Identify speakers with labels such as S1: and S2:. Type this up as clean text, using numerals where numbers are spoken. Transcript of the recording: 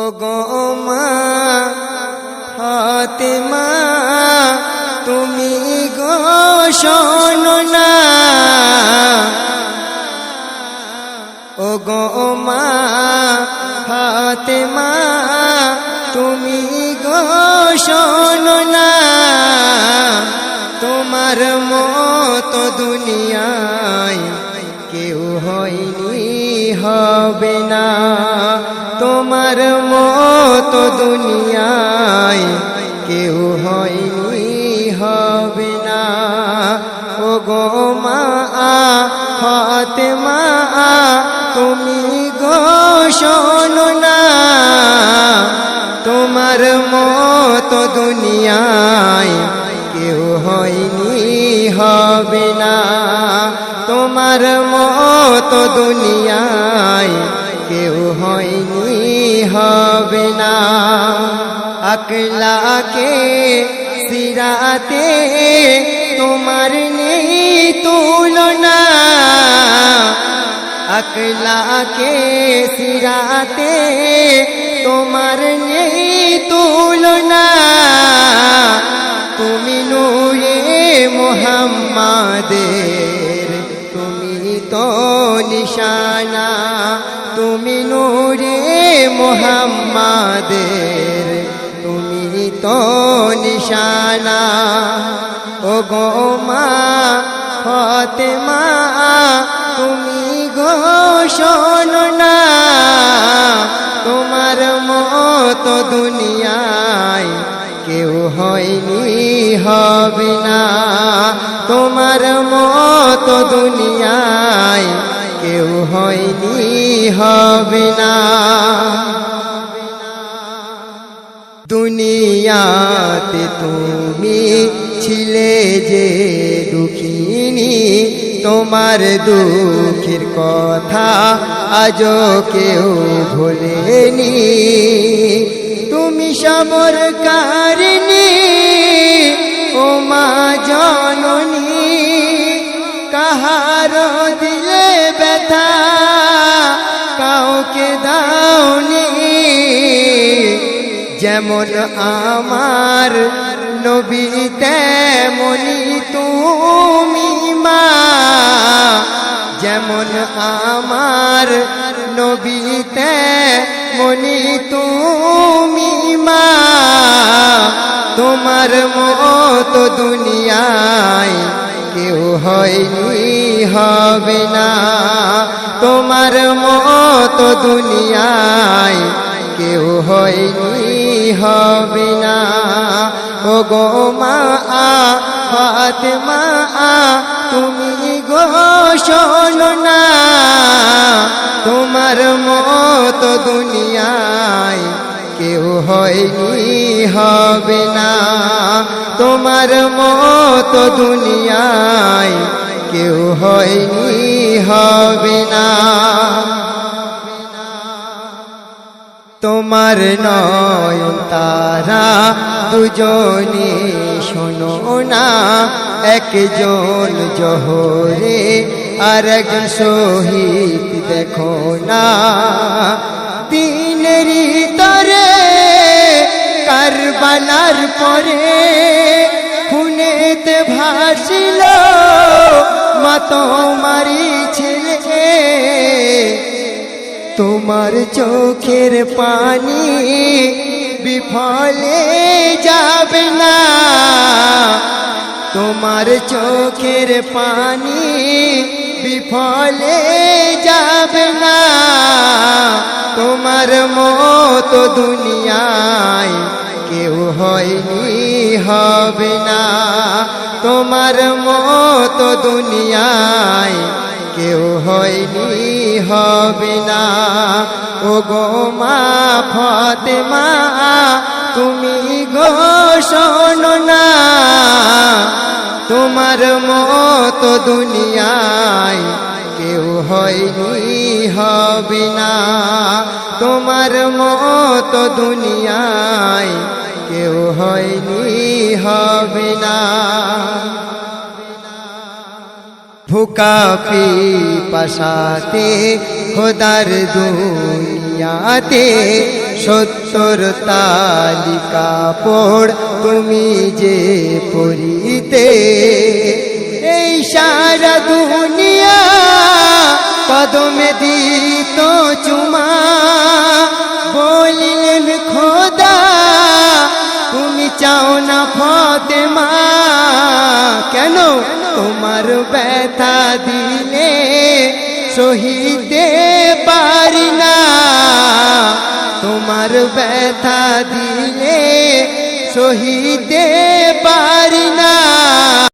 S1: ও গো মা ফাতেমা তুমি গো শোনো না, ও গো মা ফাতেমা তুমি গো শোনো না, তোমার মতো দুনিয়ায় কেউ হয়নি হবে না, তোমার মতো দুনিয়ায় কেউ হয়নি হবে না। ও গো মা ফাতেমা তুমি গো শোনো না, তোমার মতো দুনিয়ায় কেউ হয়নি হবে না, তোমার মতো দুনিয়ায় কেউ হয়নি হবে না। আকলাকে সিরাতে তোমার নেই তুলনা, আকলাকে সিরাতে তোমার নেই তুলনা, তুমি নূরে মুহাম্মাদের তুমি তো নিশানা, তুমি নূরে মুহাম্মাদের তুমি তো নিশানা। ও গো মা ফাতেমা তুমি গো শোনো না, তোমার মতো দুনিয়ায় কেউ হয়নি হবে না, তোমার মতো দুনিয়ায় কেউ হয়নি হবে না। দুনিয়াতে তুমি ছিলে যে দুঃখিনী, তোমার দুঃখের কথা আজও কেউ ভোলেনি, তুমি সবর কারিনী ও মা জননী, কাহার দিলে ব্যথা কাউকে দাওনি, যেমন আমার নবী তেমনি তুমি মা, যেমন আমার নবী তেমনি তুমি মা, তোমার মতো দুনিয়ায় কেউ হয়নি হবে না, তোমার মতো দুনিয়ায় কেউ হয়নি হবে না। ও গো মা ফাতেমা তুমি গো শোনো না, তোমার মতো দুনিয়ায় কেউ হয়নি হবে না, তোমার মতো দুনিয়ায় কেউ হয়নি হবে না। তোমার নয়ন তারা দুজনে শোনো না, একজন জোহরে আর একজন শহীদ দেখো না, দিনেরই তরে কারবালার পরে খুনেতে ভাসিল মা তোমারই ছেলে, তোমার চোখের পানি বিফলে যাবে না, তোমার চোখের পানি বিফলে যাবে না, তোমার মতো দুনিয়ায় কেউ হয়নি হবে না, তোমার মতো দুনিয়ায় কেউ হয়নি হবে না। ও গো মা ফাতেমা তুমি গো শোনো না, তোমার মতো দুনিয়ায় কেউ হয়নি হবে না, তোমার মতো দুনিয়ায় কেউ হয়নি হবে না। ভুকা পিপাসাতে খোদার দুনিয়াতে 70 তালিকা পড় তুমি যে পড়িতে এই সারা দুনিয়া কদমে দিত চুমা বলিলেন খোদা তুমি চাও না ফাতেমা কেন তোমার ব্যথা দিলে সহিতে পারি না তোমার ব্যথা দিলে সহিতে পারি না